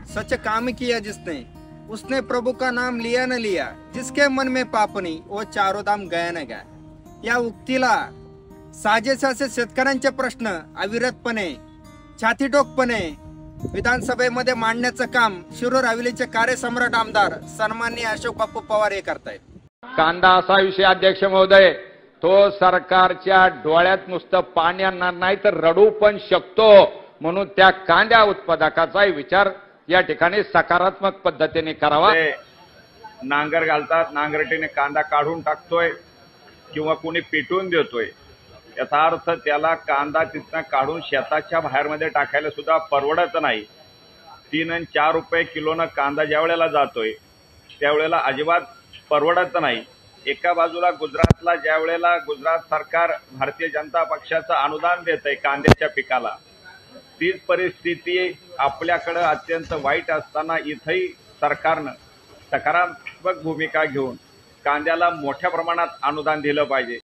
सच काम किया जिसने, उसने प्रभु का नाम लिया न लिया, जिसके मन में पाप नाही वो चारों धाम गया न गया. या उक्तीला साजेसे शेतकऱ्यांचे प्रश्न अविरतपणे छातीटोकपणे विधानसभेमध्ये मांडण्याचं काम शिरूर हवेलीचे कार्यसम्राट आमदार सन्माननीय अशोक बापू पवार हे करतायत. कांदा असा विषय अध्यक्ष महोदय, तो सरकारच्या डोळ्यात नुसतं पाणी आणणार नाही तर रडू पण शकतो. म्हणून त्या कांद्या उत्पादकाचाही विचार या ठिकाणी सकारात्मक पद्धतीने करावा. नांगर घालतात, नांगरटीने कांदा काढून टाकतोय किंवा कोणी पेटवून देतोय. याचा अर्थ त्याला कांदा तिथनं काढून शेताच्या बाहेरमध्ये टाकायला सुद्धा परवडत नाही. 3 आणि 4 रुपये किलोनं कांदा ज्या वेळेला जातोय त्यावेळेला अजिबात परवडत नाही. एका बाजूला गुजरातला ज्या वेळेला गुजरात सरकार भारतीय जनता पक्षाचं अनुदान देतंय कांद्याच्या पिकाला, तीच परिस्थिती आपल्याकडे अत्यंत वाईट असताना इथंही सरकारनं सकारात्मक भूमिका घेऊन कांद्याला मोठ्या प्रमाणात अनुदान दिलं पाहिजे.